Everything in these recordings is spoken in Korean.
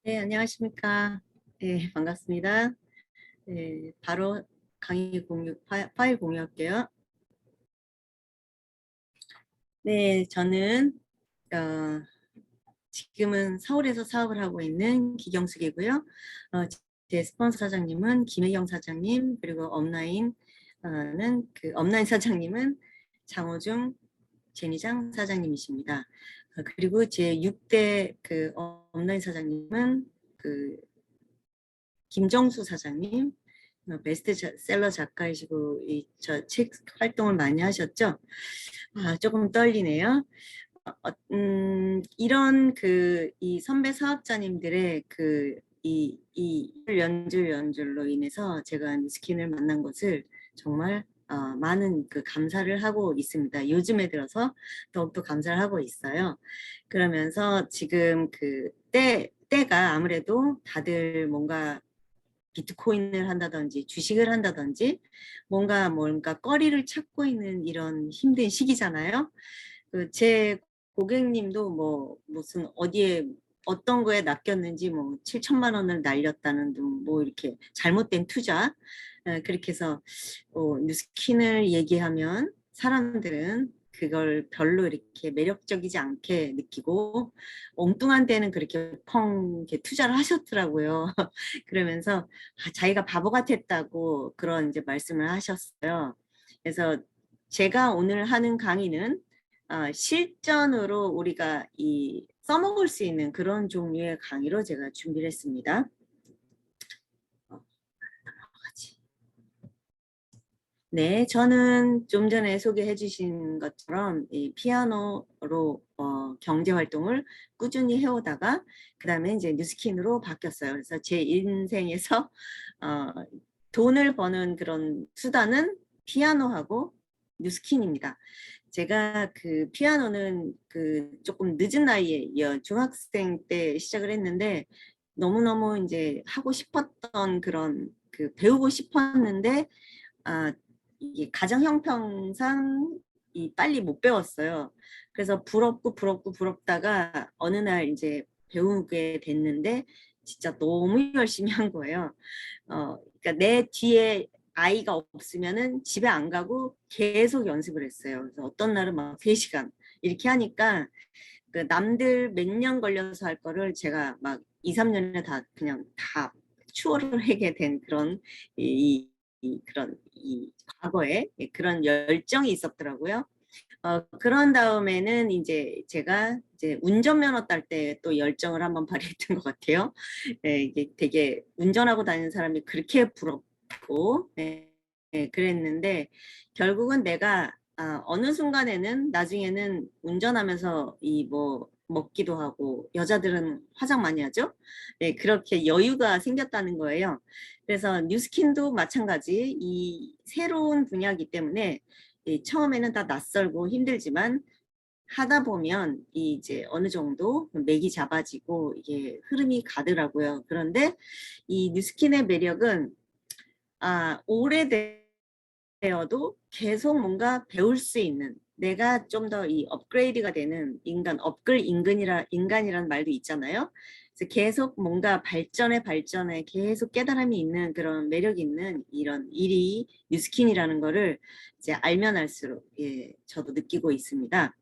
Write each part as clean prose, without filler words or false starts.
네, 안녕하십니까. 네, 반갑습니다. 네, 바로 강의 공유, 파일 공유할게요. 네, 저는 어, 지금은 서울에서 사업을 하고 있는 기경숙이고요. 제 스폰서 사장님은 김혜경 사장님, 그리고 업라인 사장님은 장호중 제니장 사장님이십니다. 그리고 제 6대 업라인 사장님은 김정수 사장님, 베스트셀러 작가이시고 저 책 활동을 많이 하셨죠. 조금 떨리네요. 이런 이 선배 사업자님들의 이 연줄로 인해서 제가 스킨을 만난 것을 정말 많은 감사를 하고 있습니다. 요즘에 들어서 더욱더 감사를 하고 있어요. 그러면서 지금 때가 아무래도 다들 뭔가 비트코인을 한다든지 주식을 한다든지 뭔가 거리를 찾고 있는 이런 힘든 시기잖아요. 제 고객님도 뭐 무슨 어디에 어떤 거에 낚였는지 뭐 7천만 원을 날렸다는 등 뭐 이렇게 잘못된 투자 그렇게 해서 뉴스킨을 얘기하면 사람들은 그걸 별로 이렇게 매력적이지 않게 느끼고 엉뚱한 데는 그렇게 펑 이렇게 투자를 하셨더라고요. 그러면서 자기가 바보 같았다고 그런 이제 말씀을 하셨어요. 그래서 제가 오늘 하는 강의는 실전으로 우리가 써먹을 수 있는 그런 종류의 강의로 제가 준비를 했습니다. 네, 저는 좀 전에 소개해 주신 것처럼 이 피아노로 경제 활동을 꾸준히 해오다가 그 다음에 이제 뉴스킨으로 바뀌었어요. 그래서 제 인생에서 어, 돈을 버는 그런 수단은 피아노하고 뉴스킨입니다. 제가 피아노는 조금 늦은 나이에 중학생 때 시작을 했는데 너무너무 이제 하고 싶었던 그런 배우고 싶었는데 이게 가정 형편상 빨리 못 배웠어요. 그래서 부럽다가 어느 날 이제 배우게 됐는데 진짜 너무 열심히 한 거예요. 그러니까 내 뒤에 아이가 없으면은 집에 안 가고 계속 연습을 했어요. 그래서 어떤 날은 막 3시간 이렇게 하니까 남들 몇 년 걸려서 할 거를 제가 막 2, 3년에 다 그냥 다 추월을 하게 된 그런 그런 과거에 그런 열정이 있었더라고요. 그런 다음에는 이제 제가 이제 운전면허 딸 때 또 열정을 한번 발휘했던 것 같아요. 이게 되게 운전하고 다니는 사람이 그렇게 부럽고, 그랬는데 결국은 내가 어느 순간에는 나중에는 운전하면서 뭐 먹기도 하고 여자들은 화장 많이 하죠. 그렇게 여유가 생겼다는 거예요. 그래서 뉴스킨도 마찬가지 이 새로운 분야이기 때문에 처음에는 다 낯설고 힘들지만 하다 보면 이제 어느 정도 맥이 잡아지고 이게 흐름이 가더라고요. 그런데 이 뉴스킨의 매력은 오래되어도 계속 뭔가 배울 수 있는 내가 좀 더 이 업그레이드가 되는 인간이라는 말도 있잖아요. 그래서 계속 뭔가 발전에 계속 깨달음이 있는 그런 매력 있는 이런 일이 뉴스킨이라는 거를 이제 알면 알수록 저도 느끼고 있습니다.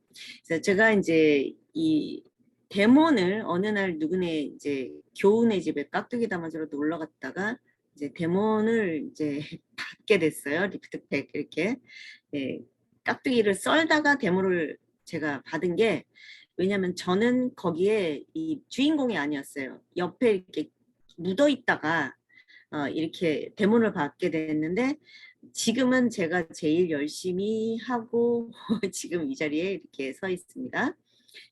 그래서 제가 이제 이 데몬을 어느 날 누구네 이제 교우네 집에 깍두기 담아주러 놀러 갔다가 이제 데몬을 이제 받게 됐어요. 리프트팩 이렇게 깍두기를 썰다가 데몬을 제가 받은 게 왜냐면 저는 거기에 이 주인공이 아니었어요. 옆에 이렇게 묻어 있다가 이렇게 데몬을 받게 됐는데 지금은 제가 제일 열심히 하고 지금 이 자리에 이렇게 서 있습니다.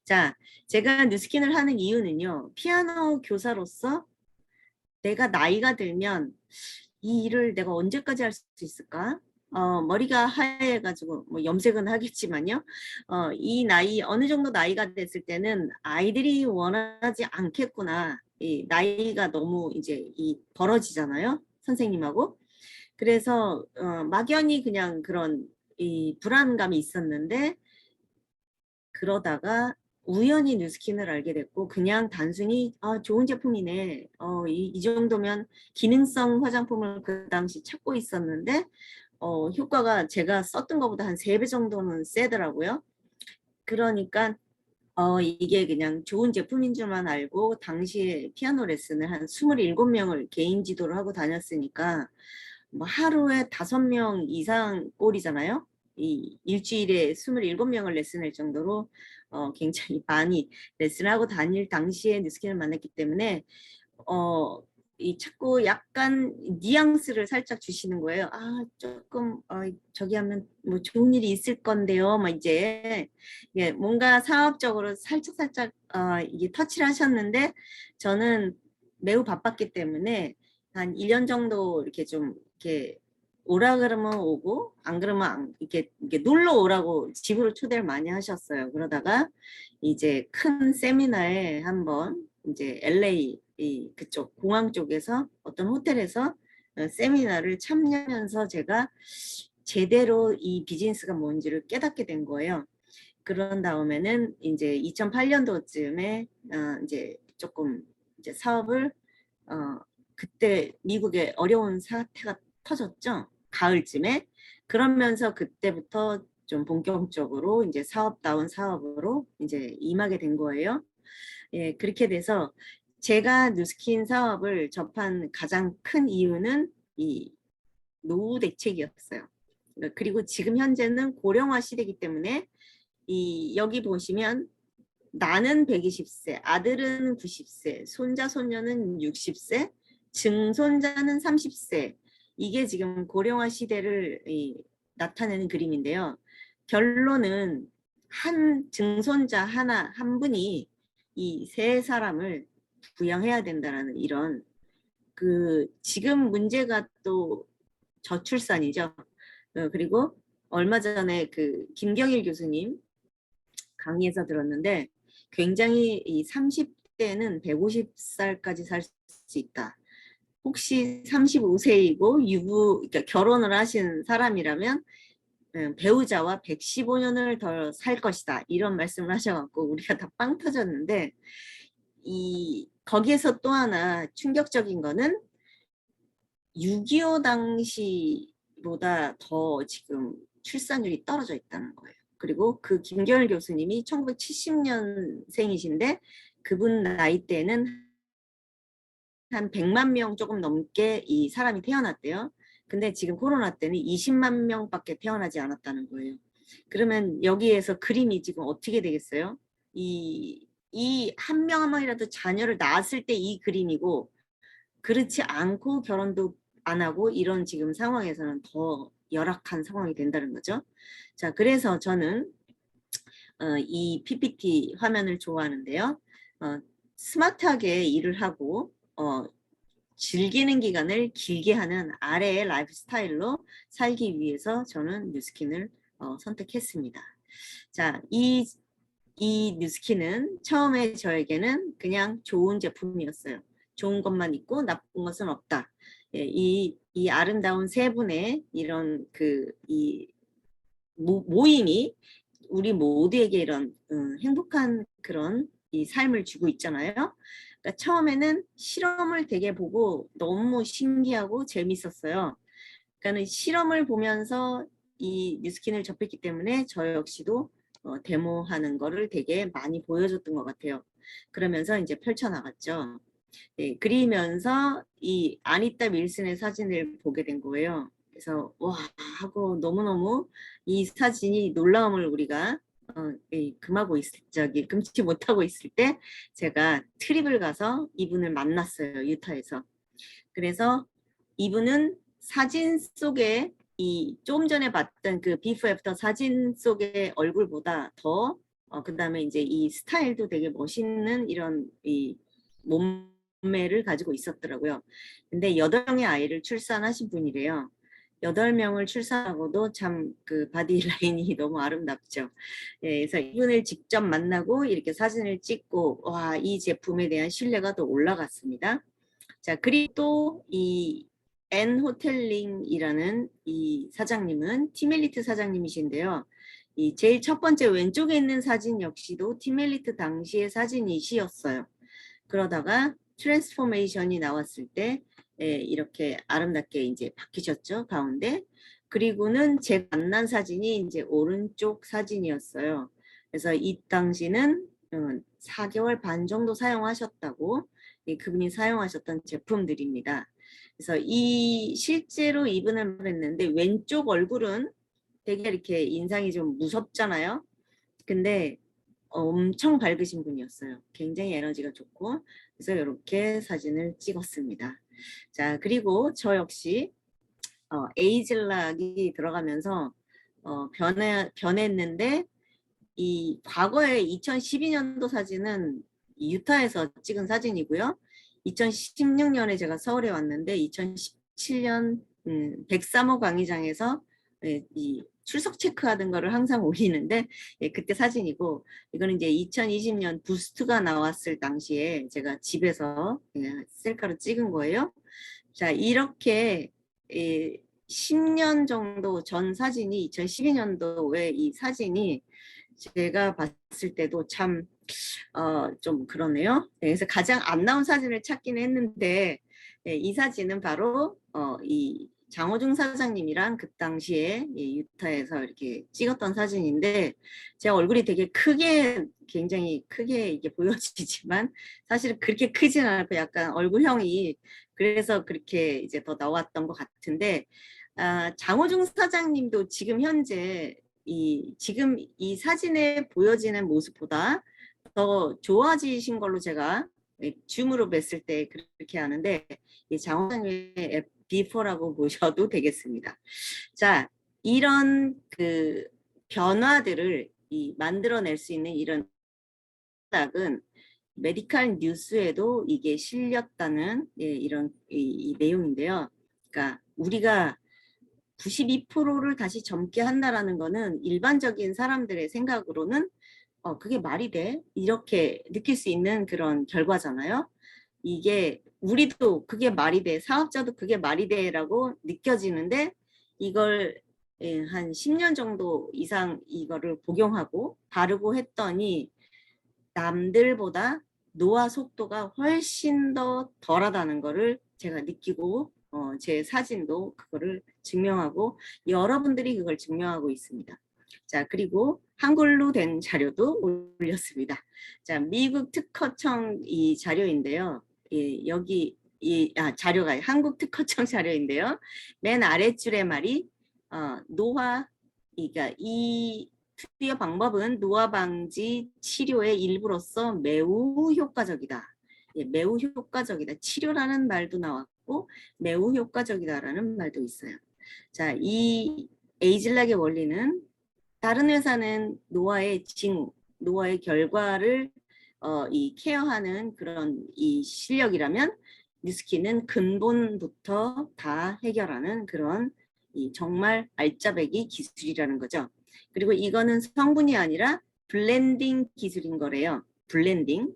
자, 제가 뉴스킨을 하는 이유는요. 피아노 교사로서 내가 나이가 들면 이 일을 내가 언제까지 할 수 있을까? 머리가 하얘가지고 뭐 염색은 하겠지만요. 이 나이 어느 정도 나이가 됐을 때는 아이들이 원하지 않겠구나. 이 나이가 너무 이제 벌어지잖아요. 선생님하고. 그래서 막연히 그냥 그런 이 불안감이 있었는데 그러다가 우연히 뉴스킨을 알게 됐고 그냥 단순히 좋은 제품이네. 이 정도면 기능성 화장품을 그 당시 찾고 있었는데 효과가 제가 썼던 것보다 한 3배 정도는 세더라고요. 그러니까 이게 그냥 좋은 제품인 줄만 알고 당시에 피아노 레슨을 한 27명을 개인 지도를 하고 다녔으니까 뭐 하루에 5명 이상 꼴이잖아요. 이 일주일에 27명을 레슨할 정도로 굉장히 많이 레슨을 하고 다닐 당시에 뉴스킨을 만났기 때문에 이 자꾸 약간 뉘앙스를 살짝 주시는 거예요. 조금 저기 하면 뭐 좋은 일이 있을 건데요. 막 이제 뭔가 사업적으로 살짝 이게 터치를 하셨는데 저는 매우 바빴기 때문에 한 1년 정도 이렇게 좀 이렇게 오라 그러면 오고 안 그러면 이렇게 놀러 오라고 집으로 초대를 많이 하셨어요. 그러다가 이제 큰 세미나에 한번 이제 LA 그쪽 공항 쪽에서 어떤 호텔에서 세미나를 참여하면서 제가 제대로 이 비즈니스가 뭔지를 깨닫게 된 거예요. 그런 다음에는 이제 2008년도쯤에 이제 조금 이제 사업을 그때 미국에 어려운 사태가 터졌죠. 가을쯤에. 그러면서 그때부터 좀 본격적으로 이제 사업다운 사업으로 이제 임하게 된 거예요. 예, 그렇게 돼서 제가 뉴스킨 사업을 접한 가장 큰 이유는 이 노후 대책이었어요. 그리고 지금 현재는 고령화 시대이기 때문에 여기 보시면 나는 120세, 아들은 90세, 손자, 손녀는 60세, 증손자는 30세. 이게 지금 고령화 시대를 나타내는 그림인데요. 결론은 한 증손자 한 분이 이 세 사람을 부양해야 된다는 이런 지금 문제가 또 저출산이죠. 그리고 얼마 전에 김경일 교수님 강의에서 들었는데 굉장히 이 30대는 150살까지 살 수 있다. 혹시 35세이고 그러니까 결혼을 하신 사람이라면 배우자와 115년을 더 살 것이다. 이런 말씀을 하셔갖고 우리가 다 빵 터졌는데 거기에서 또 하나 충격적인 거는 6.25 당시보다 더 지금 출산율이 떨어져 있다는 거예요. 그리고 김경일 교수님이 1970년생이신데 그분 나이 때는 한 100만 명 조금 넘게 이 사람이 태어났대요. 근데 지금 코로나 때는 20만 명밖에 태어나지 않았다는 거예요. 그러면 여기에서 그림이 지금 어떻게 되겠어요? 이 한 명 한 명이라도 자녀를 낳았을 때 이 그림이고 그렇지 않고 결혼도 안 하고 이런 지금 상황에서는 더 열악한 상황이 된다는 거죠. 자, 그래서 저는 이 PPT 화면을 좋아하는데요. 스마트하게 일을 하고 즐기는 기간을 길게 하는 아래의 라이프 스타일로 살기 위해서 저는 뉴스킨을 선택했습니다. 자, 이 뉴스킨은 처음에 저에게는 그냥 좋은 제품이었어요. 좋은 것만 있고 나쁜 것은 없다. 예, 이 아름다운 세 분의 이런 이 모임이 우리 모두에게 이런 행복한 그런 이 삶을 주고 있잖아요. 그러니까 처음에는 실험을 되게 보고 너무 신기하고 재밌었어요. 그러니까 실험을 보면서 이 뉴스킨을 접했기 때문에 저 역시도 데모하는 거를 되게 많이 보여줬던 것 같아요. 그러면서 이제 펼쳐나갔죠. 네, 그리면서 이 아니타 윌슨의 사진을 보게 된 거예요. 그래서 와 하고 너무너무 이 사진이 놀라움을 우리가 금하고 금치 못하고 있을 때 제가 트립을 가서 이분을 만났어요. 유타에서. 그래서 이분은 사진 속에 좀 전에 봤던 비포 애프터 사진 속의 얼굴보다 더 그다음에 이제 이 스타일도 되게 멋있는 이런 이 몸매를 가지고 있었더라고요. 근데 8명의 아이를 출산하신 분이래요. 8명을 출산하고도 참 바디 라인이 너무 아름답죠. 예, 그래서 이분을 직접 만나고 이렇게 사진을 찍고 와, 이 제품에 대한 신뢰가 더 올라갔습니다. 자, 그리고 또 앤 호텔링이라는 이 사장님은 티멜리트 사장님이신데요. 이 제일 첫 번째 왼쪽에 있는 사진 역시도 팀 엘리트 당시의 사진이시였어요. 그러다가 트랜스포메이션이 나왔을 때 이렇게 아름답게 이제 바뀌셨죠, 가운데. 그리고는 제가 만난 사진이 이제 오른쪽 사진이었어요. 그래서 이 당시는 4개월 반 정도 사용하셨다고 그분이 사용하셨던 제품들입니다. 그래서 이 실제로 이분을 했는데 왼쪽 얼굴은 되게 이렇게 인상이 좀 무섭잖아요. 근데 엄청 밝으신 분이었어요. 굉장히 에너지가 좋고. 그래서 이렇게 사진을 찍었습니다. 자, 그리고 저 역시 에이즐락이 들어가면서 변했는데 이 과거에 2012년도 사진은 유타에서 찍은 사진이고요. 2016년에 제가 서울에 왔는데 2017년 103호 광의장에서 이 출석 체크하던 거를 항상 올리는데 그때 사진이고, 이거는 이제 2020년 부스트가 나왔을 당시에 제가 집에서 셀카로 찍은 거예요. 자, 이렇게 10년 정도 전 사진이 2012년도에 이 사진이 제가 봤을 때도 참 좀 그러네요. 그래서 가장 안 나온 사진을 찾긴 했는데 이 사진은 바로 이 장호중 사장님이랑 그 당시에 유타에서 이렇게 찍었던 사진인데, 제 얼굴이 되게 크게, 굉장히 크게 이게 보여지지만 사실은 그렇게 크진 않고 약간 얼굴형이 그래서 그렇게 이제 더 나왔던 것 같은데, 장호중 사장님도 지금 현재 지금 이 사진에 보여지는 모습보다 더 좋아지신 걸로 제가 줌으로 뵀을 때 그렇게 하는데, 장호장님의 비포라고 보셔도 되겠습니다. 자, 이런 그 변화들을 만들어낼 수 있는 이런 작은 메디컬 뉴스에도 이게 실렸다는 이런 이 내용인데요. 그러니까 우리가 92%를 다시 젊게 한다라는 거는 일반적인 사람들의 생각으로는 그게 말이 돼? 이렇게 느낄 수 있는 그런 결과잖아요. 이게 우리도 그게 말이 돼, 사업자도 그게 말이 돼라고 느껴지는데, 이걸 한 10년 정도 이상 이거를 복용하고 바르고 했더니 남들보다 노화 속도가 훨씬 더 덜하다는 거를 제가 느끼고 제 사진도 그거를 증명하고 여러분들이 그걸 증명하고 있습니다. 자, 그리고 한글로 된 자료도 올렸습니다. 자, 미국 특허청 이 자료인데요. 여기 자료가 한국 특허청 자료인데요. 맨 아랫줄에 말이 노화, 그러니까 이 투여 방법은 노화 방지 치료의 일부로서 매우 효과적이다. 매우 효과적이다. 치료라는 말도 나왔고 매우 효과적이다라는 말도 있어요. 자, 이 에이즐락의 원리는 다른 회사는 노화의 징후, 노화의 결과를 이 케어하는 그런 이 실력이라면 뉴스킨은 근본부터 다 해결하는 그런 정말 알짜배기 기술이라는 거죠. 그리고 이거는 성분이 아니라 블렌딩 기술인 거래요. 블렌딩.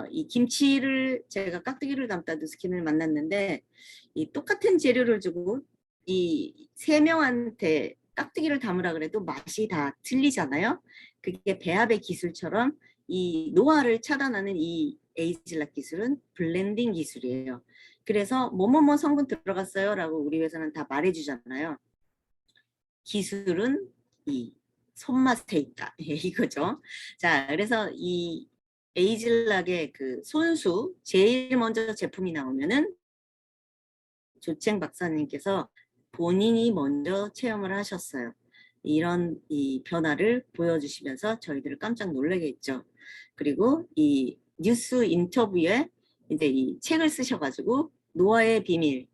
이 김치를 제가 깍두기를 담다 뉴스킨을 만났는데 이 똑같은 재료를 주고 이 3명한테 깍두기를 담으라 그래도 맛이 다 틀리잖아요. 그게 배합의 기술처럼 이 노화를 차단하는 이 에이즐락 기술은 블렌딩 기술이에요. 그래서 뭐뭐뭐 성분 들어갔어요 라고 우리 회사는 다 말해주잖아요. 기술은 이 손맛에 있다. 이거죠. 자, 그래서 이 에이즐락의 그 손수 제일 먼저 제품이 나오면은 조첸 박사님께서 본인이 먼저 체험을 하셨어요. 이런 이 변화를 보여주시면서 저희들을 깜짝 놀라게 했죠. 그리고 이 뉴스 인터뷰에 이제 이 책을 쓰셔가지고 노화의 비밀,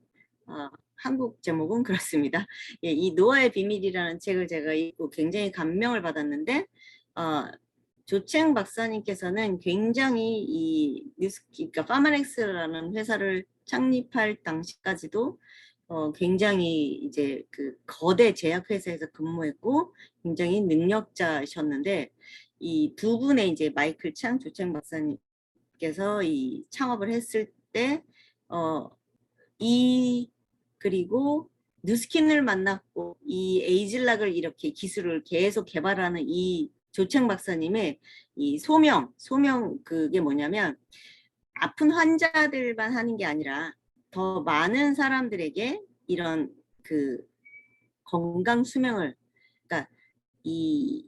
한국 제목은 그렇습니다. 이 노화의 비밀이라는 책을 제가 읽고 굉장히 감명을 받았는데, 조첸 박사님께서는 굉장히 이 그러니까 파마렉스라는 회사를 창립할 당시까지도 굉장히 이제 그 거대 제약회사에서 근무했고 굉장히 능력자셨는데, 이 두 분의 이제 마이클 창, 조첸 박사님께서 이 창업을 했을 때, 그리고 뉴스킨을 만났고 이 에이즐락을 이렇게 기술을 계속 개발하는 이 조창 박사님의 이 소명 그게 뭐냐면 아픈 환자들만 하는 게 아니라 더 많은 사람들에게 이런 그 건강 수명을, 그러니까 이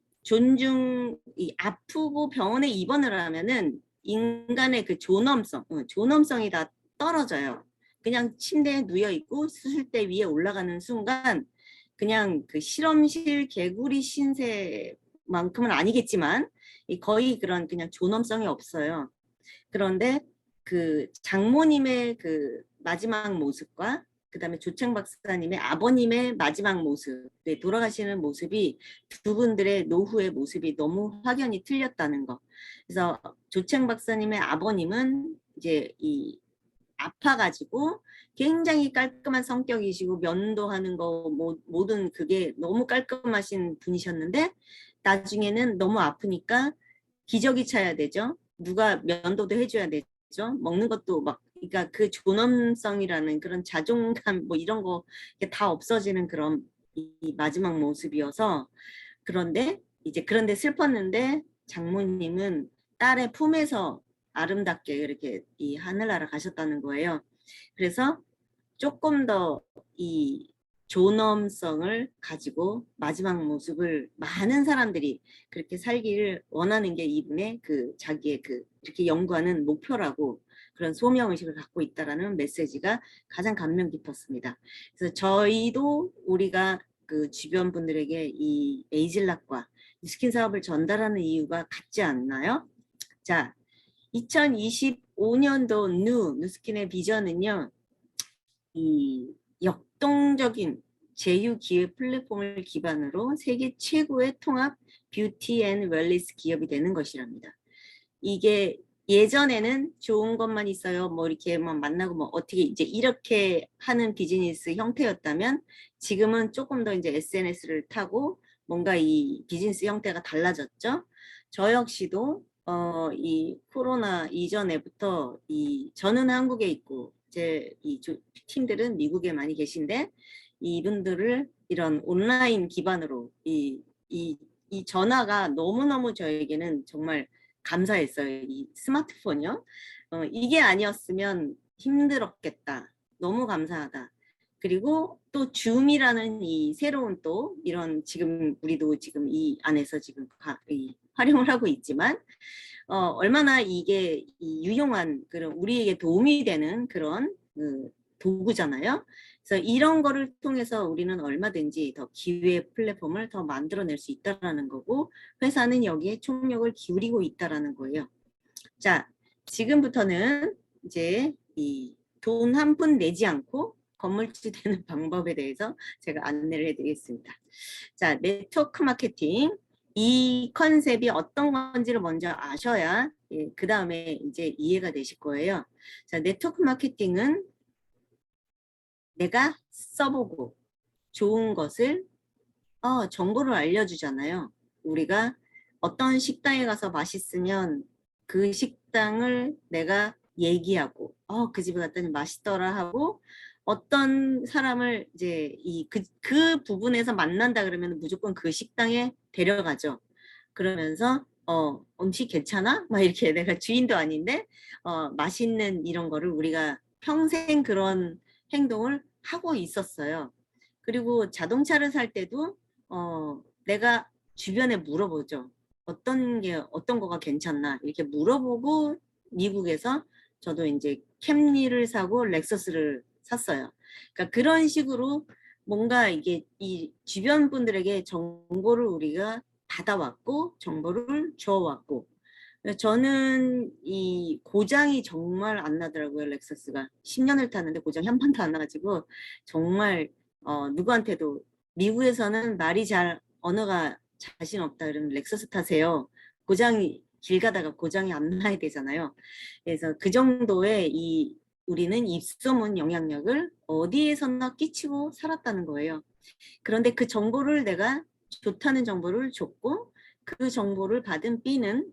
이 아프고 병원에 입원을 하면은 인간의 그 존엄성이 다 떨어져요. 그냥 침대에 누워 있고 수술대 위에 올라가는 순간 그냥 그 실험실 개구리 신세만큼은 아니겠지만 거의 그런 그냥 존엄성이 없어요. 그런데 그 장모님의 그 마지막 모습과 그다음에 조창 박사님의 아버님의 마지막 모습, 돌아가시는 모습이 두 분들의 노후의 모습이 너무 확연히 틀렸다는 거. 그래서 조창 박사님의 아버님은 이제 이 아파가지고 굉장히 깔끔한 성격이시고 면도하는 거 모든 그게 너무 깔끔하신 분이셨는데 나중에는 너무 아프니까 기저귀 차야 되죠. 누가 면도도 해줘야 되죠. 먹는 것도 막 그러니까 그 존엄성이라는 그런 자존감 뭐 이런 거 다 없어지는 그런 이 마지막 모습이어서 그런데 슬펐는데 장모님은 딸의 품에서 아름답게 이렇게 이 하늘나라 가셨다는 거예요. 그래서 조금 더 이 존엄성을 가지고 마지막 모습을 많은 사람들이 그렇게 살기를 원하는 게 이분의 그 자기의 그 이렇게 연구하는 목표라고 그런 소명의식을 갖고 있다라는 메시지가 가장 감명 깊었습니다. 그래서 저희도 우리가 그 주변 분들에게 이 에이즐락과 뉴스킨 사업을 전달하는 이유가 같지 않나요? 자, 2025년도 뉴스킨의 비전은요. 이 역동적인 제휴 기획 플랫폼을 기반으로 세계 최고의 통합 뷰티 앤 웰니스 기업이 되는 것이랍니다. 이게 예전에는 좋은 것만 있어요. 뭐 이렇게 막 만나고 뭐 어떻게 이제 이렇게 하는 비즈니스 형태였다면 지금은 조금 더 이제 SNS를 타고 뭔가 이 비즈니스 형태가 달라졌죠. 저 역시도 이 코로나 이전에부터 저는 한국에 있고 제 팀들은 미국에 많이 계신데 이분들을 이런 온라인 기반으로 이 전화가 너무너무 저에게는 정말 감사했어요. 이 스마트폰이요. 이게 아니었으면 힘들었겠다. 너무 감사하다. 그리고 또 줌이라는 이 새로운 또 이런 지금 우리도 지금 이 안에서 지금 활용을 하고 있지만 얼마나 이게 유용한 그런 우리에게 도움이 되는 그런 도구잖아요. 그래서 이런 거를 통해서 우리는 얼마든지 더 기회 플랫폼을 더 만들어낼 수 있다라는 거고 회사는 여기에 총력을 기울이고 있다라는 거예요. 자, 지금부터는 이제 이 돈 한 푼 내지 않고 건물주 되는 방법에 대해서 제가 안내를 해드리겠습니다. 자, 네트워크 마케팅. 이 컨셉이 어떤 건지를 먼저 아셔야 그 다음에 이제 이해가 되실 거예요. 자, 네트워크 마케팅은 내가 써보고 좋은 것을 정보를 알려주잖아요. 우리가 어떤 식당에 가서 맛있으면 그 식당을 내가 얘기하고 그 집에 갔더니 맛있더라 하고 어떤 사람을 이제 그 부분에서 만난다 그러면 무조건 그 식당에 데려가죠. 그러면서 음식 괜찮아? 막 이렇게 내가 주인도 아닌데 맛있는 이런 거를 우리가 평생 그런 행동을 하고 있었어요. 그리고 자동차를 살 때도 내가 주변에 물어보죠. 어떤 거가 괜찮나 이렇게 물어보고 미국에서 저도 이제 캠리를 사고 렉서스를 샀어요. 그러니까 그런 식으로 뭔가 이게 이 주변 분들에게 정보를 우리가 받아왔고 정보를 줘왔고 저는 이 고장이 정말 안 나더라고요. 렉서스가 10년을 탔는데 고장이 한 번도 안 나가지고 정말 누구한테도 미국에서는 언어가 자신 없다 그러면 렉서스 타세요. 길 가다가 고장이 안 나야 되잖아요. 그래서 그 정도의 우리는 입소문 영향력을 어디에서나 끼치고 살았다는 거예요. 그런데 그 정보를 내가 좋다는 정보를 줬고 그 정보를 받은 B는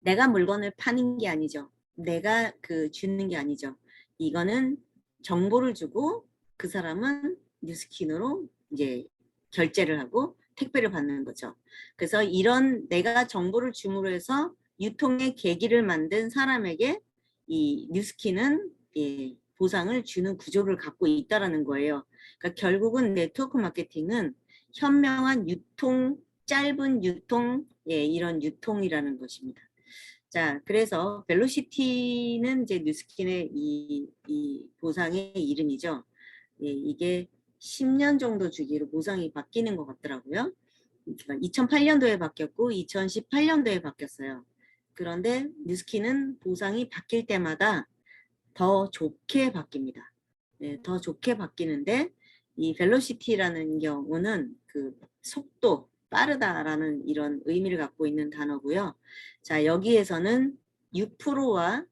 내가 물건을 파는 게 아니죠. 내가 주는 게 아니죠. 이거는 정보를 주고 그 사람은 뉴스킨으로 이제 결제를 하고 택배를 받는 거죠. 그래서 이런 내가 정보를 줌으로 해서 유통의 계기를 만든 사람에게 이 뉴스킨은 예, 보상을 주는 구조를 갖고 있다라는 거예요. 그러니까 결국은 네트워크 마케팅은 현명한 유통, 짧은 유통, 예, 이런 유통이라는 것입니다. 자, 그래서 벨로시티는 이제 뉴스킨의 이 보상의 이름이죠. 예, 이게 10년 정도 주기로 보상이 바뀌는 것 같더라고요. 2008년도에 바뀌었고 2018년도에 바뀌었어요. 그런데 뉴스킨은 보상이 바뀔 때마다 더 좋게 바뀝니다. 네, 더 좋게 바뀌는데 이 벨로시티라는 경우는 그 속도, 빠르다라는 이런 의미를 갖고 있는 단어고요. 자, 여기에서는 6%와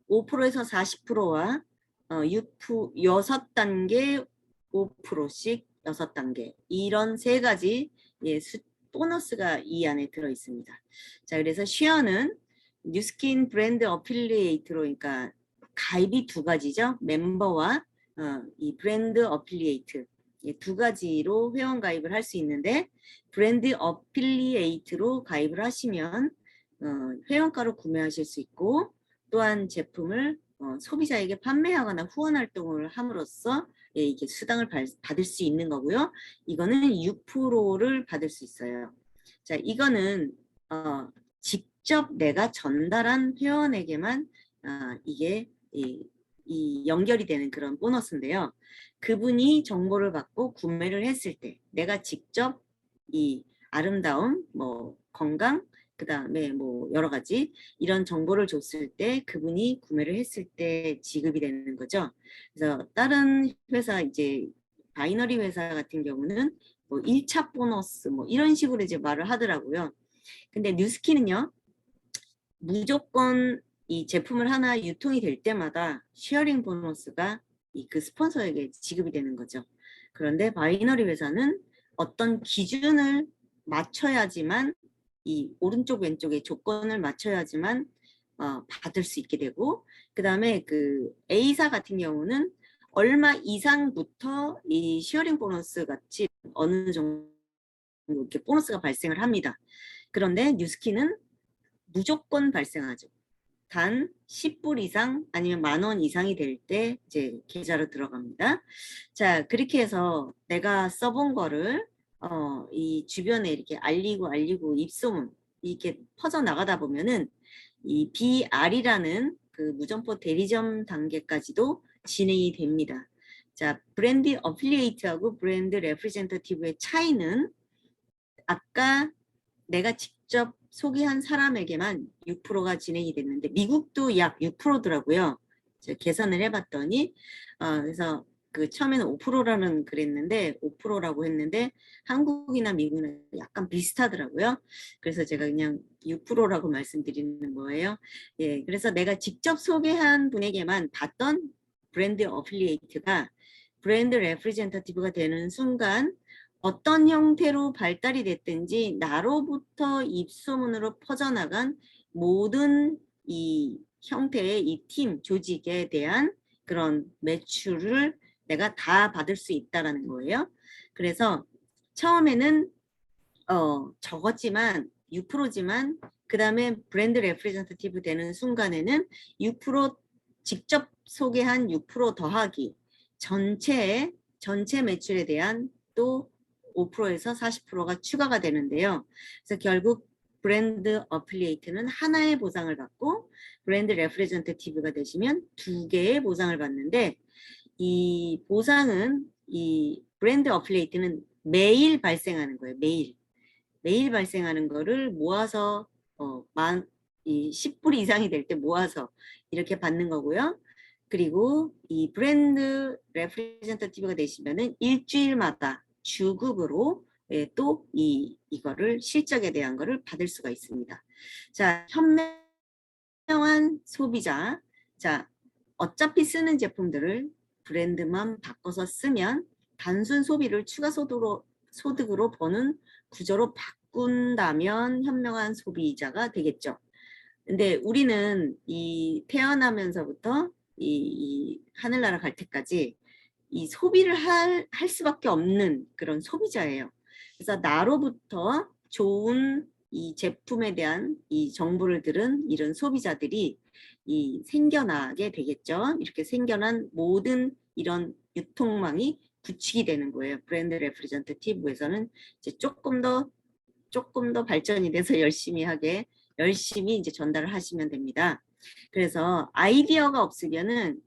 5%에서 40%와 6단계 5%씩 6단계 이런 세 가지 예, 보너스가 이 안에 들어 있습니다. 자, 그래서 쉐어는 뉴스킨 브랜드 어필리에이트로 그러니까 가입이 두 가지죠. 멤버와 이 브랜드 어필리에이트 예, 두 가지로 회원 가입을 할 수 있는데 브랜드 어필리에이트로 가입을 하시면 회원가로 구매하실 수 있고 또한 제품을 소비자에게 판매하거나 후원 활동을 함으로써 예, 이게 수당을 받을 수 있는 거고요. 이거는 6%를 받을 수 있어요. 자, 이거는 직접 내가 전달한 회원에게만 이게 이 연결이 되는 그런 보너스인데요. 그분이 정보를 받고 구매를 했을 때 내가 직접 이 아름다움, 뭐 건강, 그 다음에 뭐 여러 가지 이런 정보를 줬을 때 그분이 구매를 했을 때 지급이 되는 거죠. 그래서 다른 회사 이제 바이너리 회사 같은 경우는 뭐 1차 보너스 뭐 이런 식으로 이제 말을 하더라고요. 근데 뉴스킨은요. 무조건 이 제품을 하나 유통이 될 때마다 쉐어링 보너스가 그 스폰서에게 지급이 되는 거죠. 그런데 바이너리 회사는 어떤 기준을 맞춰야지만 이 오른쪽 왼쪽의 조건을 맞춰야지만 받을 수 있게 되고 그 다음에 그 A사 같은 경우는 얼마 이상부터 이 쉐어링 보너스 같이 어느 정도 이렇게 보너스가 발생을 합니다. 그런데 뉴스킨은 무조건 발생하죠. 단 10불 이상 아니면 10,000원 이상이 될 때 이제 계좌로 들어갑니다. 자, 그렇게 해서 내가 써본 거를 이 주변에 이렇게 알리고 입소문 이렇게 퍼져 나가다 보면은 이 BR이라는 그 무점포 대리점 단계까지도 진행이 됩니다. 자, 브랜드 어필리에이트하고 브랜드 레프레젠터티브의 차이는 아까 내가 직접 소개한 사람에게만 6%가 진행이 됐는데 미국도 약 6%더라고요. 계산을 해봤더니 그래서 그 처음에는 5%라는 그랬는데 5%라고 했는데 한국이나 미국은 약간 비슷하더라고요. 그래서 제가 그냥 6%라고 말씀드리는 거예요. 예, 그래서 내가 직접 소개한 분에게만 받던 브랜드 어필리에이트가 브랜드 레프레젠터티브가 되는 순간 어떤 형태로 발달이 됐든지 나로부터 입소문으로 퍼져나간 모든 이 형태의 이 팀 조직에 대한 그런 매출을 내가 다 받을 수 있다라는 거예요. 그래서 처음에는 적었지만 6%지만 그 다음에 브랜드 레프레젠터티브 되는 순간에는 6% 직접 소개한 6% 더하기 전체 매출에 대한 또 5%에서 40%가 추가가 되는데요. 그래서 결국 브랜드 어플리에이트는 하나의 보상을 받고 브랜드 레프레젠터티브가 되시면 2개의 보상을 받는데 이 보상은 이 브랜드 어플리에이트는 매일 발생하는 거예요. 매일 발생하는 거를 모아서 이 10불 이상이 될 때 모아서 이렇게 받는 거고요. 그리고 이 브랜드 레프레젠터티브가 되시면은 일주일마다 주급으로 예, 또 이거를 실적에 대한 거를 받을 수가 있습니다. 자, 현명한 소비자. 자, 어차피 쓰는 제품들을 브랜드만 바꿔서 쓰면 단순 소비를 추가 소득으로 버는 구조로 바꾼다면 현명한 소비자가 되겠죠. 근데 우리는 이 태어나면서부터 이 하늘나라 갈 때까지 이 소비를 할 수밖에 없는 그런 소비자예요. 그래서 나로부터 좋은 이 제품에 대한 이 정보를 들은 이런 소비자들이 이 생겨나게 되겠죠. 이렇게 생겨난 모든 이런 유통망이 구축이 되는 거예요. 브랜드 레프리젠테티브에서는 이제 조금 더 발전이 돼서 열심히 이제 전달을 하시면 됩니다. 그래서 아이디어가 없으면은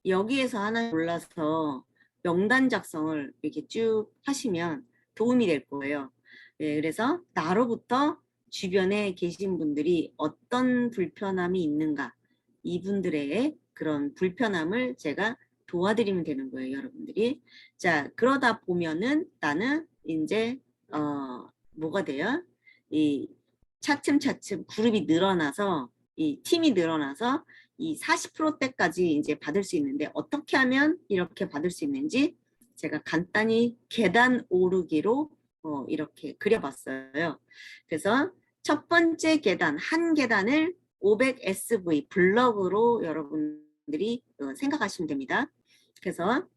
여기에서 하나 골라서 명단 작성을 이렇게 쭉 하시면 도움이 될 거예요. 예, 그래서 나로부터 주변에 계신 분들이 어떤 불편함이 있는가, 이분들의 그런 불편함을 제가 도와드리면 되는 거예요, 여러분들이. 자, 그러다 보면은 나는 이제 뭐가 돼요? 이 차츰차츰 그룹이 늘어나서 이 팀이 늘어나서 이 40%대까지 이제 받을 수 있는데 어떻게 하면 이렇게 받을 수 있는지 제가 간단히 계단 오르기로 이렇게 그려봤어요. 그래서 첫 번째 계단, 한 계단을 500SV 블럭으로 여러분들이 생각하시면 됩니다. 그래서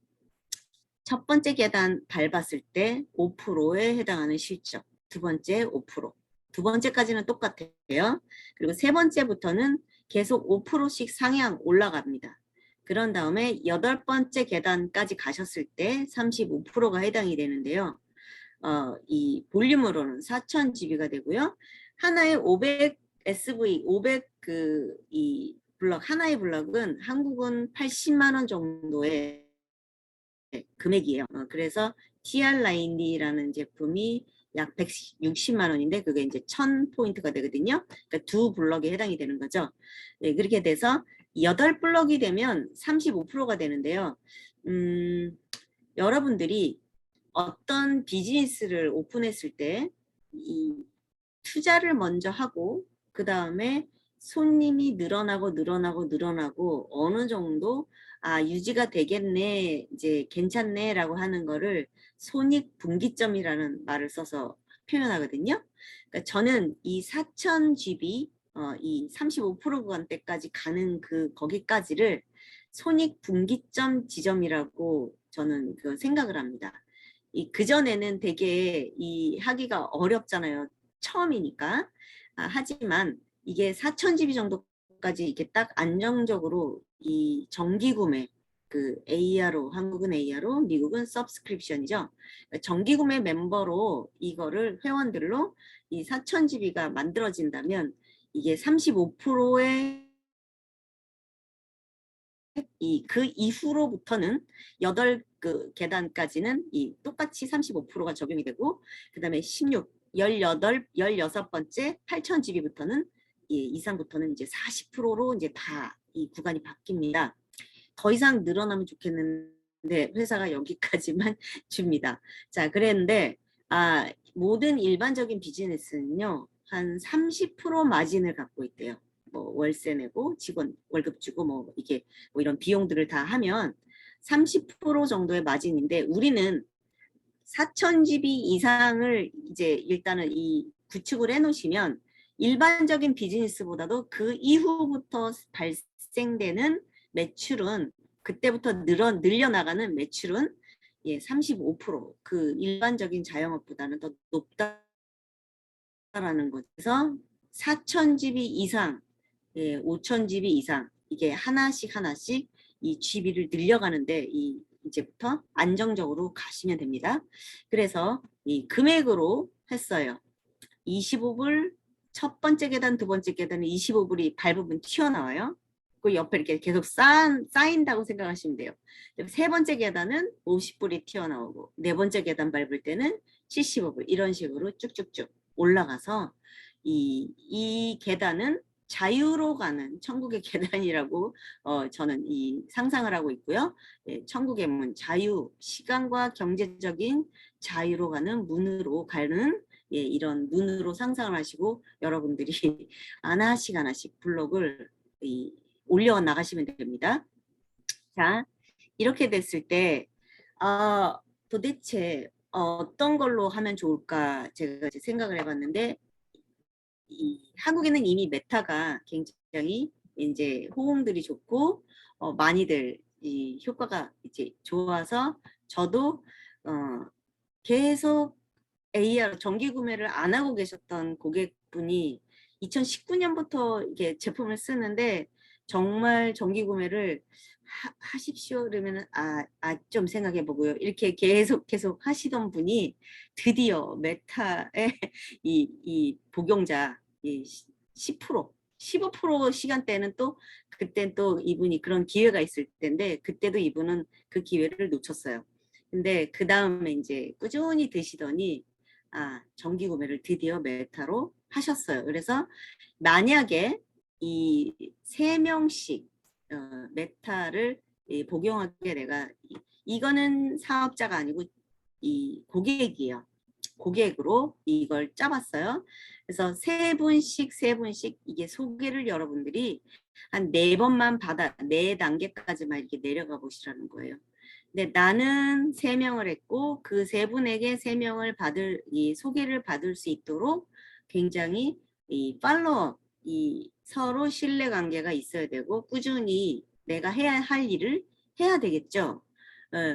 첫 번째 계단 밟았을 때 5%에 해당하는 실적, 두 번째 5%, 두 번째까지는 똑같아요. 그리고 세 번째부터는 계속 5%씩 상향 올라갑니다. 그런 다음에 여덟 번째 계단까지 가셨을 때 35%가 해당이 되는데요. 이 볼륨으로는 4,000GB가 되고요. 하나의 500 SV, 500 이 블럭, 하나의 블럭은 한국은 80만 원 정도의 금액이에요. 그래서 TR90라는 제품이 약 160만 원인데 그게 이제 1000포인트가 되거든요. 그러니까 두 블럭에 해당이 되는 거죠. 네, 그렇게 돼서 8블럭이 되면 35%가 되는데요. 여러분들이 어떤 비즈니스를 오픈했을 때 이 투자를 먼저 하고 그 다음에 손님이 늘어나고 어느 정도 유지가 되겠네, 이제 괜찮네라고 하는 거를 손익분기점이라는 말을 써서 표현하거든요. 그러니까 저는 이 4000GB 이 35% 구간대까지 가는 거기까지를 손익분기점 지점이라고 저는 그 생각을 합니다. 그전에는 되게 하기가 어렵잖아요. 처음이니까. 하지만 이게 4,000GB 정도까지 이렇게 딱 안정적으로 이 정기 구매, ARO, 한국은 ARO, 미국은 서브스크립션이죠. 정기 구매 member로 이거를 회원들로 이 4,000GB가 만들어진다면 이게 35%의 그 이후로부터는 8계단까지는 똑같이 35%가 적용이 되고 그 다음에 16, 18, 16번째 8,000GB부터는 이상부터는 이제 40%로 이제 다 이 구간이 바뀝니다. 더 이상 늘어나면 좋겠는데 회사가 여기까지만 줍니다. 자, 그랬는데 모든 일반적인 비즈니스는요. 한 30% 마진을 갖고 있대요. 뭐 월세 내고 직원 월급 주고 뭐 이게 뭐 이런 비용들을 다 하면 30% 정도의 마진인데 우리는 4,000GB 이상을 이제 일단은 구축을 해놓으시면 일반적인 비즈니스보다도 그 이후부터 발생되는 매출은 그때부터 늘려나가는 매출은 35% 그 일반적인 자영업보다는 더 높다라는 거죠. 그래서 4,000GB 이상 5,000GB 이상 이게 하나씩 이 GB를 늘려가는데 이제부터 안정적으로 가시면 됩니다. 그래서 이 금액으로 했어요. 25불 첫 번째 계단, 두 번째 계단은 25불이 밟으면 튀어나와요. 그 옆에 이렇게 계속 쌓인다고 생각하시면 돼요. 세 번째 계단은 50불이 튀어나오고 네 번째 계단 밟을 때는 75불 이런 식으로 쭉쭉쭉 올라가서 이 계단은 자유로 가는 천국의 계단이라고 저는 상상을 하고 있고요. 천국의 문, 자유, 시간과 경제적인 자유로 가는 문으로 가는 이런 문으로 상상을 하시고 여러분들이 하나씩 블록을 올려 나가시면 됩니다. 자, 이렇게 됐을 때 도대체 어떤 걸로 하면 좋을까 제가 이제 생각을 해봤는데 한국에는 이미 메타가 굉장히 이제 호응들이 좋고 많이들 이 효과가 이제 좋아서 저도 계속 AR 정기 구매를 안 하고 계셨던 고객분이 2019년부터 이게 제품을 쓰는데 정말 정기 구매를 하십시오 그러면은 좀 생각해 보고요. 이렇게 계속 하시던 분이 드디어 메타의 이 복용자 이 10%, 15% 시간대는 또 그때 또 이분이 그런 기회가 있을 텐데 그때도 이분은 그 기회를 놓쳤어요. 근데 그 다음에 이제 꾸준히 드시더니 정기 구매를 드디어 메타로 하셨어요. 그래서 만약에 이 3명씩 메타를 복용하게 내가 이거는 사업자가 아니고 이 고객이에요. 고객으로 이걸 짜봤어요. 그래서 세 분씩 이게 소개를 여러분들이 한 4번만 받아 4단계까지만 이렇게 내려가 보시라는 거예요. 근데 나는 3명을 했고 그 3분에게 3명을 이 소개를 받을 수 있도록 굉장히 이 팔로업 이 서로 신뢰관계가 있어야 되고 꾸준히 내가 해야 할 일을 해야 되겠죠.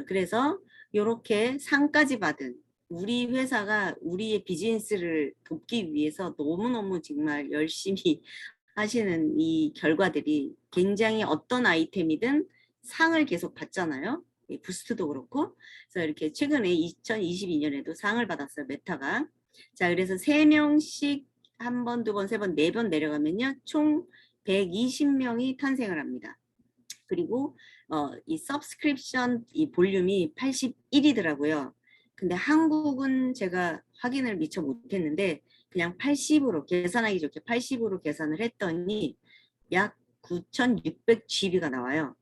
그래서 이렇게 상까지 받은 우리 회사가 우리의 비즈니스를 돕기 위해서 너무너무 정말 열심히 하시는 이 결과들이 굉장히 어떤 아이템이든 상을 계속 받잖아요. 부스트도 그렇고. 그래서 이렇게 최근에 2022년에도 상을 받았어요. 메타가. 자, 그래서 3명씩 한 번, 두 번, 세 번, 4번 내려가면요. 총 120명이 탄생을 합니다. 그리고 이 서브스크립션 이 볼륨이 81이더라고요. 근데 한국은 제가 확인을 미처 못했는데 그냥 80으로 계산하기 좋게 80으로 계산을 했더니 약 9,600GB가 나와요.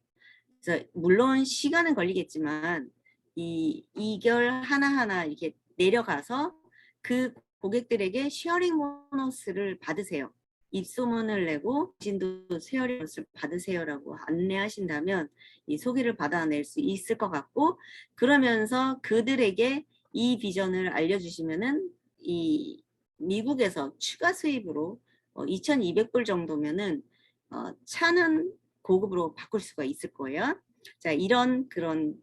그래서 물론 시간은 걸리겠지만 이걸 하나하나 이렇게 내려가서 그 고객들에게 쉐어링 보너스를 받으세요. 입소문을 내고 진도 쉐어링 보너스를 받으세요라고 안내하신다면 이 소개를 받아낼 수 있을 것 같고 그러면서 그들에게 이 비전을 알려주시면은 이 미국에서 추가 수입으로 2,200불 정도면은 차는 고급으로 바꿀 수가 있을 거예요. 자, 이런 그런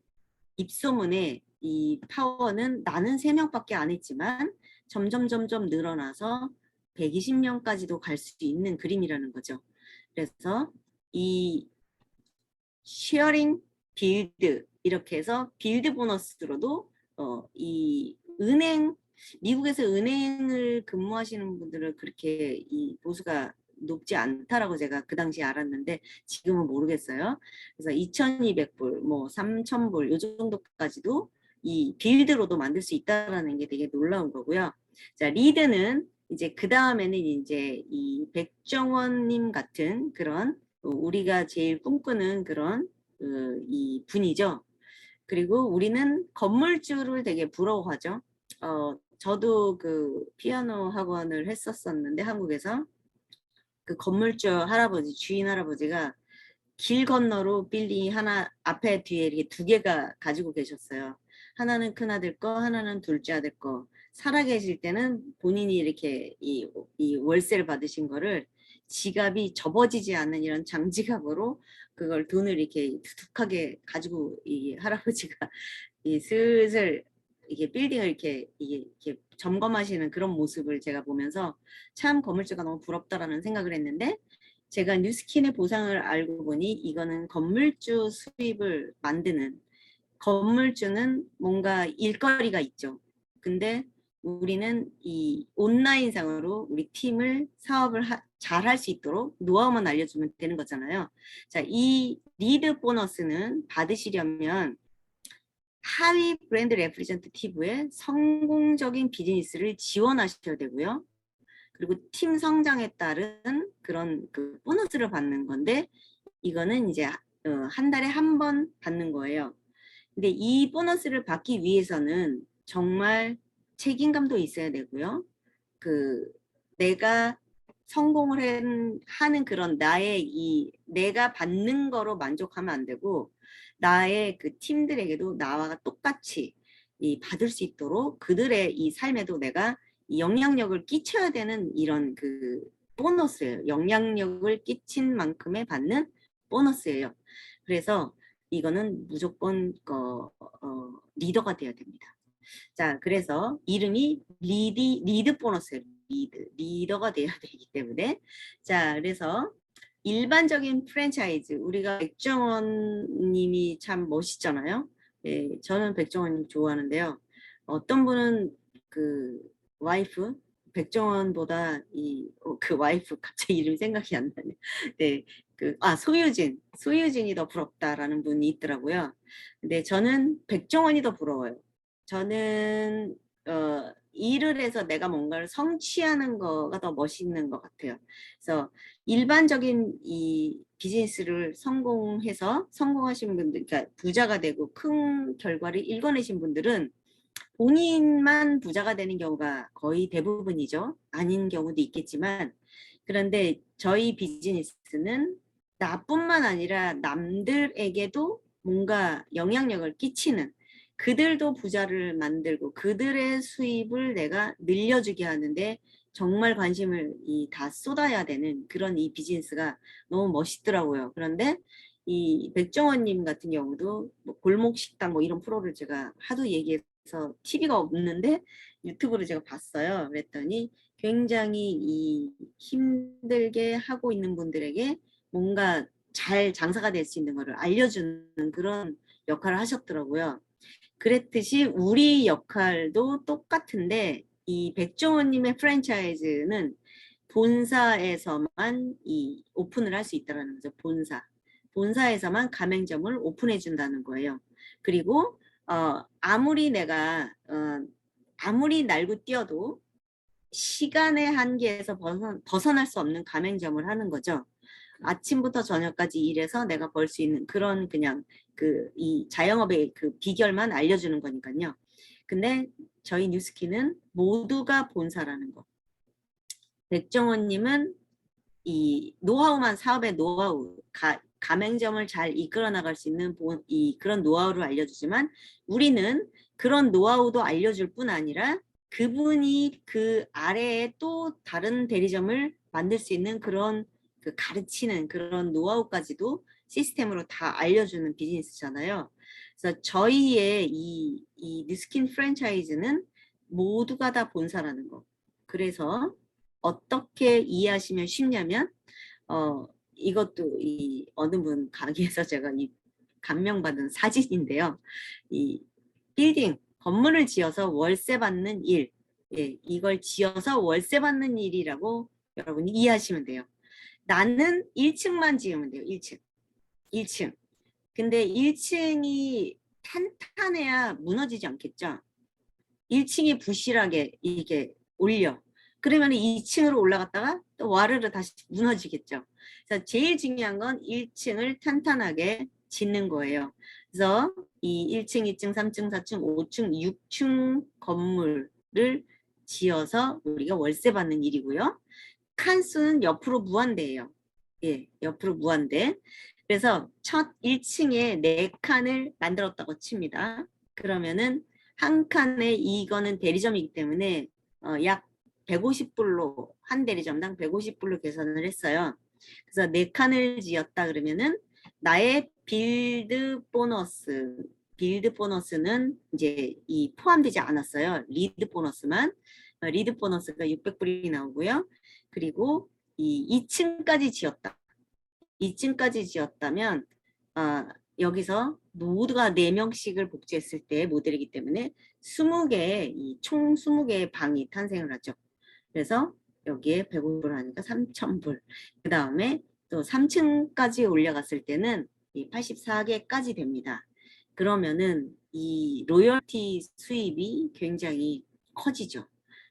입소문의 이 파워는 나는 3명밖에 안 했지만 점점 늘어나서 120명까지도 갈 수 있는 그림이라는 거죠. 그래서 이 쉐어링 빌드 이렇게 해서 빌드 보너스로도 이 은행 미국에서 은행을 근무하시는 분들은 그렇게 이 보수가 높지 않다라고 제가 그 당시에 알았는데 지금은 모르겠어요. 그래서 2,200불, 뭐 3,000불 요 정도까지도 이 빌드로도 만들 수 있다라는 게 되게 놀라운 거고요. 자, 리드는 이제 그 다음에는 이제 이 백정원님 같은 그런 우리가 제일 꿈꾸는 그런 이 분이죠. 그리고 우리는 건물주를 되게 부러워하죠. 저도 그 피아노 학원을 했었었는데 한국에서 그 건물주 할아버지, 주인 할아버지가 길 건너로 빌딩 하나 앞에 뒤에 이렇게 2개가 가지고 계셨어요. 하나는 큰아들 거, 하나는 둘째 아들 거. 살아계실 때는 본인이 이렇게 이 월세를 받으신 거를 지갑이 접어지지 않는 이런 장지갑으로 그걸 돈을 이렇게 두둑하게 가지고 이 할아버지가 이 슬슬 이게 빌딩을 이렇게 점검하시는 그런 모습을 제가 보면서 참 건물주가 너무 부럽다라는 생각을 했는데 제가 뉴스킨의 보상을 알고 보니 이거는 건물주 수입을 만드는 건물주는 뭔가 일거리가 있죠. 근데 우리는 이 온라인상으로 우리 팀을 사업을 잘 할 수 있도록 노하우만 알려주면 되는 거잖아요. 자, 이 리드 보너스는 받으시려면 하위 브랜드 레프리젠테티브의 성공적인 비즈니스를 지원하셔야 되고요. 그리고 팀 성장에 따른 그런 그 보너스를 받는 건데 이거는 이제 한 달에 한 번 받는 거예요. 근데 이 보너스를 받기 위해서는 정말 책임감도 있어야 되고요. 그 내가 성공을 하는 그런 나의 내가 받는 거로 만족하면 안 되고 나의 그 팀들에게도 나와 똑같이 받을 수 있도록 그들의 이 삶에도 내가 영향력을 끼쳐야 되는 이런 그 보너스예요. 영향력을 끼친 만큼의 받는 보너스예요. 그래서 이거는 무조건 리더가 돼야 됩니다. 자, 그래서 이름이 리드 보너스예요. 리더가 돼야 되기 때문에. 자, 그래서 일반적인 프랜차이즈, 우리가 백종원 님이 참 멋있잖아요. 네, 저는 백종원 님 좋아하는데요. 어떤 분은 그 와이프, 백종원보다 그 와이프 갑자기 이름이 생각이 안 나네. 네, 소유진이 더 부럽다라는 분이 있더라고요. 근데 저는 백종원이 더 부러워요. 저는 일을 해서 내가 뭔가를 성취하는 거가 더 멋있는 것 같아요. 그래서 일반적인 이 비즈니스를 성공하신 분들, 그러니까 부자가 되고 큰 결과를 일궈내신 분들은 본인만 부자가 되는 경우가 거의 대부분이죠. 아닌 경우도 있겠지만, 그런데 저희 비즈니스는 나뿐만 아니라 남들에게도 뭔가 영향력을 끼치는, 그들도 부자를 만들고 그들의 수입을 내가 늘려주게 하는데 정말 관심을 다 쏟아야 되는 그런 이 비즈니스가 너무 멋있더라고요. 그런데 이 백종원님 같은 경우도 뭐 골목 식당 뭐 이런 프로를 제가 하도 얘기해서 TV가 없는데 유튜브로 제가 봤어요. 그랬더니 굉장히 이 힘들게 하고 있는 분들에게 뭔가 잘 장사가 될 수 있는 거를 알려주는 그런 역할을 하셨더라고요. 그랬듯이 우리 역할도 똑같은데 이 백종원님의 프랜차이즈는 본사에서만 오픈을 할 수 있다는 거죠. 본사에서만 가맹점을 오픈해 준다는 거예요. 그리고 아무리 날고 뛰어도 시간의 한계에서 벗어날 수 없는 가맹점을 하는 거죠. 아침부터 저녁까지 일해서 내가 벌 수 있는 그런 그냥 이 자영업의 그 비결만 알려주는 거니까요. 근데 저희 뉴스키는 모두가 본사라는 거. 백종원님은 이 노하우만 사업의 노하우, 가맹점을 잘 이끌어 나갈 수 있는 그런 노하우를 알려주지만 우리는 그런 노하우도 알려줄 뿐 아니라 그분이 그 아래에 또 다른 대리점을 만들 수 있는 그런 가르치는 그런 노하우까지도 시스템으로 다 알려주는 비즈니스잖아요. 그래서 저희의 이 뉴스킨 프랜차이즈는 모두가 다 본사라는 거. 그래서 어떻게 이해하시면 쉽냐면 이것도 이 어느 분 가게에서 제가 이 감명받은 사진인데요. 이 빌딩 건물을 지어서 월세 받는 일, 예, 이걸 지어서 월세 받는 일이라고 여러분이 이해하시면 돼요. 나는 1층만 지으면 돼요. 1층. 근데 1층이 탄탄해야 무너지지 않겠죠. 1층이 부실하게 이게 올려. 그러면 2층으로 올라갔다가 또 와르르 다시 무너지겠죠. 그래서 제일 중요한 건 1층을 탄탄하게 짓는 거예요. 그래서 이 1층, 2층, 3층, 4층, 5층, 6층 건물을 지어서 우리가 월세 받는 일이고요. 칸수는 옆으로 무한대예요. 예, 옆으로 무한대. 그래서 첫 1층에 4칸을 만들었다고 칩니다. 그러면은 한 칸에 이거는 대리점이기 때문에 약 150불로 한 대리점당 150불로 계산을 했어요. 그래서 4칸을 지었다 그러면은 나의 빌드 보너스는 이제 이 포함되지 않았어요. 리드 보너스만. 리드 보너스가 600불이 나오고요. 그리고 이 2층까지 지었다. 2층까지 지었다면 여기서 모두가 4명씩을 복제했을 때 모델이기 때문에 20개의 총 20개의 방이 탄생을 하죠. 그래서 여기에 150불 하니까 3,000불. 그 다음에 또 3층까지 올라갔을 때는 84개까지 됩니다. 그러면은 이 로열티 수입이 굉장히 커지죠.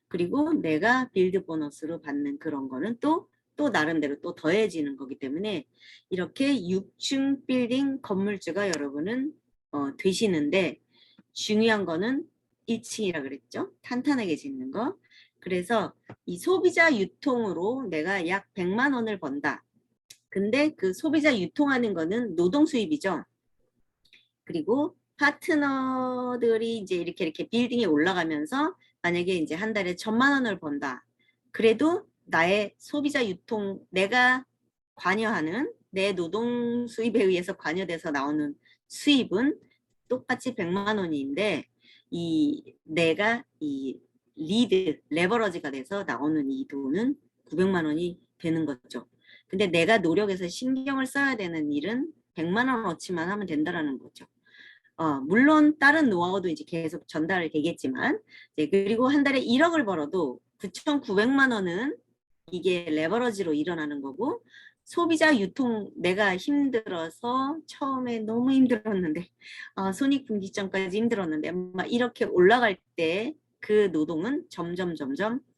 그리고 내가 빌드 보너스로 받는 그런 거는 또 나름대로 또 더해지는 거기 때문에 이렇게 6층 빌딩 건물주가 여러분은 되시는데 중요한 거는 1층이라 그랬죠. 탄탄하게 짓는 거. 그래서 이 소비자 유통으로 내가 약 100만 원을 번다. 근데 그 소비자 유통하는 거는 노동 수입이죠. 그리고 파트너들이 이제 이렇게 빌딩에 올라가면서 만약에 이제 한 달에 1,000만 원을 번다. 그래도 나의 소비자 유통, 내가 관여하는 내 노동 수입에 의해서 관여돼서 나오는 수입은 똑같이 100만 원인데 내가 이 리드, 레버러지가 돼서 나오는 이 돈은 900만 원이 되는 거죠. 근데 내가 노력해서 신경을 써야 되는 일은 100만 원어치만 하면 된다라는 거죠. 물론 다른 노하우도 이제 계속 전달이 되겠지만, 그리고 한 달에 1억을 벌어도 9,900만 원은 이게 레버러지로 일어나는 거고, 소비자 유통 내가 힘들어서 처음에 너무 힘들었는데 손익분기점까지 힘들었는데 막 이렇게 올라갈 때 그 노동은 점점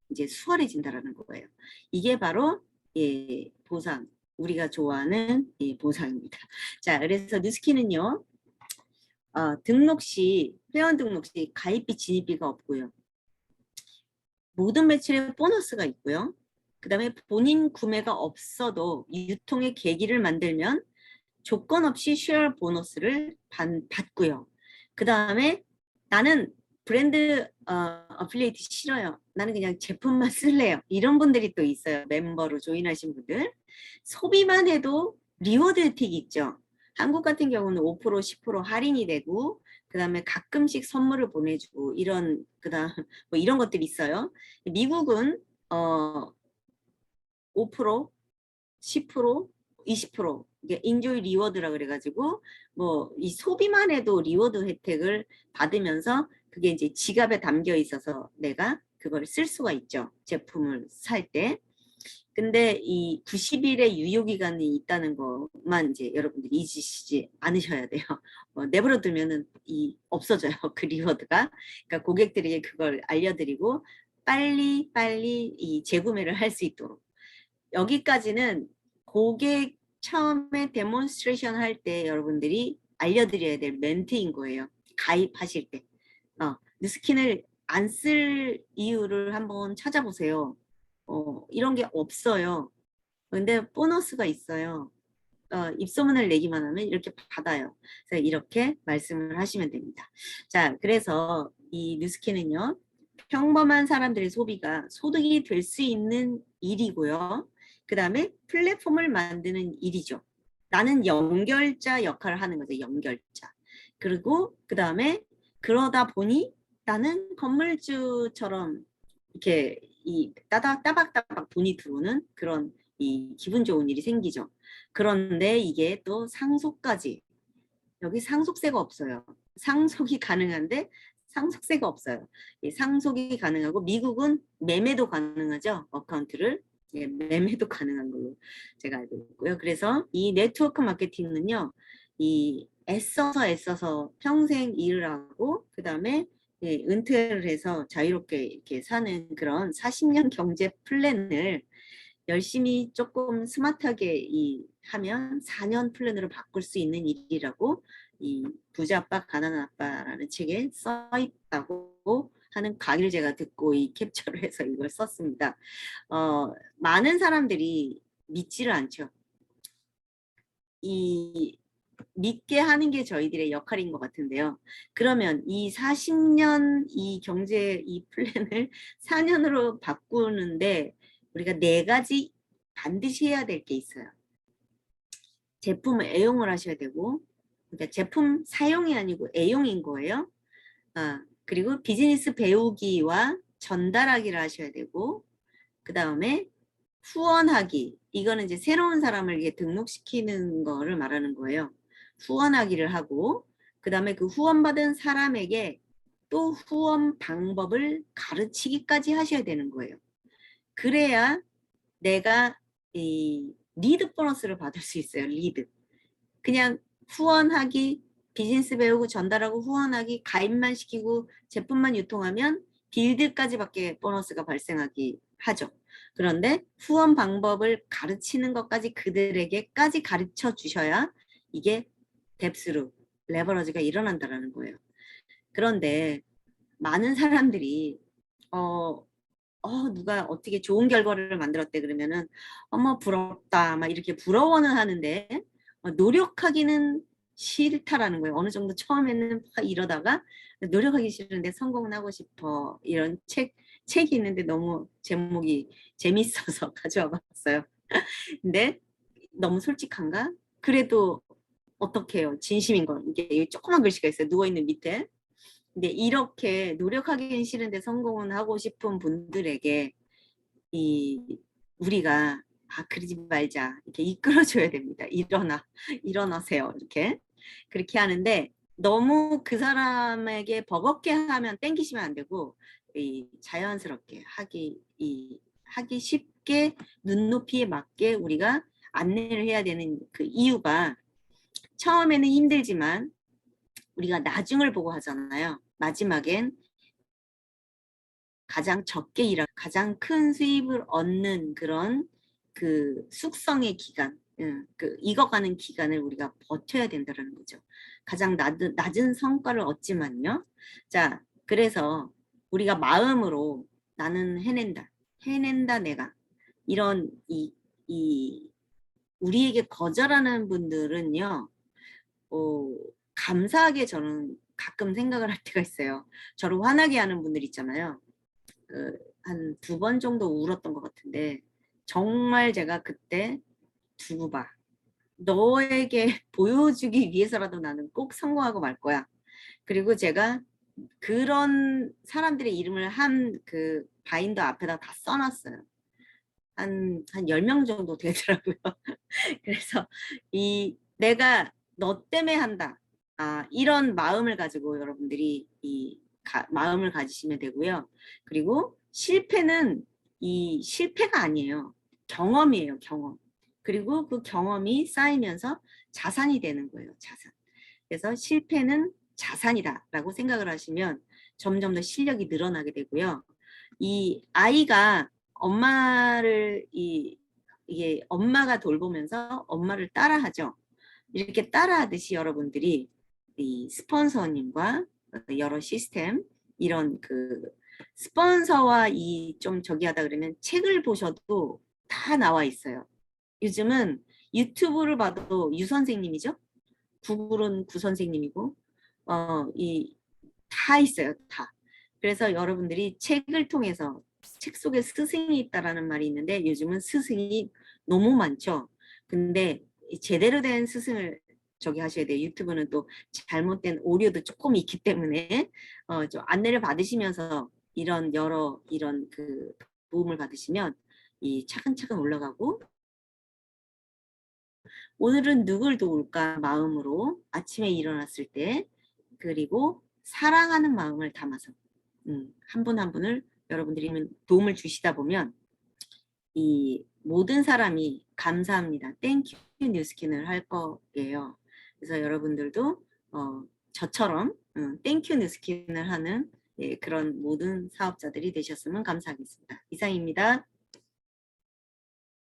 이제 수월해진다라는 거예요. 이게 바로 보상, 우리가 좋아하는 보상입니다. 자, 그래서 뉴스키는요, 등록 시, 회원 등록 시 가입비, 진입비가 없고요. 모든 매출에 보너스가 있고요. 그 다음에 본인 구매가 없어도 유통의 계기를 만들면 조건 없이 쉐어 보너스를 받고요. 그 다음에 나는 브랜드 어플리에이트 싫어요. 나는 그냥 제품만 쓸래요. 이런 분들이 또 있어요. 멤버로 조인하신 분들. 소비만 해도 리워드 혜택이 있죠. 한국 같은 경우는 5%, 10% 할인이 되고 그 다음에 가끔씩 선물을 보내주고 이런 그다음 뭐 이런 것들이 있어요. 미국은 5%, 10%, 20% 이게 인조이 리워드라 그래가지고 뭐 이 소비만 해도 리워드 혜택을 받으면서 그게 이제 지갑에 담겨 있어서 내가 그걸 쓸 수가 있죠. 제품을 살 때. 근데 이 90일의 유효기간이 있다는 것만 이제 여러분들이 잊으시지 않으셔야 돼요. 내버려 두면은 없어져요. 그 리워드가. 그러니까 고객들에게 그걸 알려드리고 빨리 이 재구매를 할 수 있도록. 여기까지는 고객 처음에 데몬스트레이션 할 때 여러분들이 알려드려야 될 멘트인 거예요. 가입하실 때. 뉴스킨을 안 쓸 이유를 한번 찾아보세요. 이런 게 없어요. 근데 보너스가 있어요. 입소문을 내기만 하면 이렇게 받아요. 그래서 이렇게 말씀을 하시면 됩니다. 자, 그래서 이 뉴스킨은요, 평범한 사람들의 소비가 소득이 될 수 있는 일이고요. 그 다음에 플랫폼을 만드는 일이죠. 나는 연결자 역할을 하는 거죠. 연결자. 그리고 그 다음에 그러다 보니 나는 건물주처럼 이렇게 따박따박 돈이 들어오는 그런 이 기분 좋은 일이 생기죠. 그런데 이게 또 상속까지, 여기 상속세가 없어요. 상속이 가능한데 상속세가 없어요. 상속이 가능하고 미국은 매매도 가능하죠. 어카운트를. 매매도 가능한 걸로 제가 알고 있고요. 그래서 이 네트워크 마케팅은요. 애써서 평생 일을 하고 그 다음에 은퇴를 해서 자유롭게 이렇게 사는 그런 40년 경제 플랜을 열심히 조금 스마트하게 하면 4년 플랜으로 바꿀 수 있는 일이라고 이 부자 아빠 가난한 아빠라는 책에 써 있다고 하는 강의를 제가 듣고 캡처를 해서 이걸 썼습니다. 많은 사람들이 믿지를 않죠. 믿게 하는 게 저희들의 역할인 것 같은데요. 그러면 이 40년 이 경제 이 플랜을 4년으로 바꾸는데 우리가 4가지 반드시 해야 될 게 있어요. 제품을 애용을 하셔야 되고, 그러니까 제품 사용이 아니고 애용인 거예요. 그리고 비즈니스 배우기와 전달하기를 하셔야 되고, 그 다음에 후원하기. 이거는 이제 새로운 사람을 이렇게 등록시키는 거를 말하는 거예요. 후원하기를 하고, 그 다음에 그 후원받은 사람에게 또 후원 방법을 가르치기까지 하셔야 되는 거예요. 그래야 내가 이 리드 보너스를 받을 수 있어요. 리드. 그냥 후원하기, 비즈니스 배우고 전달하고 후원하기, 가입만 시키고 제품만 유통하면 빌드까지밖에 보너스가 발생하기 하죠. 그런데 후원 방법을 가르치는 것까지 그들에게까지 가르쳐 주셔야 이게 뎁스로 레버러지가 일어난다라는 거예요. 그런데 많은 사람들이 누가 어떻게 좋은 결과를 만들었대 그러면은 어머 부럽다 막 이렇게 부러워는 하는데 노력하기는 싫다라는 거예요. 어느 정도 처음에는 이러다가 노력하기 싫은데 성공은 하고 싶어 이런 책이 있는데 너무 제목이 재밌어서 가져와 봤어요. 근데 너무 솔직한가? 그래도 어떻게 해요? 진심인 건 이게 조그만 글씨가 있어요. 누워있는 밑에. 근데 이렇게 노력하기는 싫은데 성공은 하고 싶은 분들에게 이 우리가 그러지 말자 이렇게 이끌어줘야 됩니다. 일어나 일어나세요 이렇게 그렇게 하는데 너무 그 사람에게 버겁게 하면 땡기시면 안 되고 이 자연스럽게 하기 쉽게 눈높이에 맞게 우리가 안내를 해야 되는 그 이유가 처음에는 힘들지만 우리가 나중을 보고 하잖아요. 마지막엔 가장 적게 일하고 가장 큰 수입을 얻는 그런 그 숙성의 기간, 그 익어가는 기간을 우리가 버텨야 된다는 거죠. 가장 낮은 성과를 얻지만요. 자, 그래서 우리가 마음으로 나는 해낸다 내가 이런 우리에게 거절하는 분들은요. 감사하게 저는 가끔 생각을 할 때가 있어요. 저를 화나게 하는 분들 있잖아요. 한 2번 정도 울었던 것 같은데 정말 제가 그때 두고 봐. 너에게 보여주기 위해서라도 나는 꼭 성공하고 말 거야. 그리고 제가 그런 사람들의 이름을 한 그 바인더 앞에다 다 써놨어요. 한 10명 정도 되더라고요. 그래서 내가 너 때문에 한다. 이런 마음을 가지고 여러분들이 마음을 가지시면 되고요. 그리고 실패는 실패가 아니에요. 경험이에요, 경험. 그리고 그 경험이 쌓이면서 자산이 되는 거예요, 자산. 그래서 실패는 자산이다라고 생각을 하시면 점점 더 실력이 늘어나게 되고요. 이 아이가 엄마를 이게 엄마가 돌보면서 엄마를 따라하죠. 이렇게 따라하듯이 여러분들이 이 스폰서님과 여러 시스템 이런 그 스폰서와 좀 저기 하다 그러면 책을 보셔도 다 나와 있어요. 요즘은 유튜브를 봐도 유 선생님이죠. 구글은 구 선생님이고 다 있어요. 다. 그래서 여러분들이 책을 통해서 책 속에 스승이 있다라는 말이 있는데 요즘은 스승이 너무 많죠. 근데 제대로 된 스승을 저기 하셔야 돼요. 유튜브는 또 잘못된 오류도 조금 있기 때문에 좀 안내를 받으시면서 이런 그 도움을 받으시면 차근차근 올라가고 오늘은 누굴 도울까 마음으로 아침에 일어났을 때 그리고 사랑하는 마음을 담아서 한 분 한 분을 여러분들이 도움을 주시다 보면 이 모든 사람이 감사합니다. 땡큐 뉴스킨을 할 거예요. 그래서 여러분들도 저처럼 땡큐 뉴스킨을 하는 그런 모든 사업자들이 되셨으면 감사하겠습니다. 이상입니다.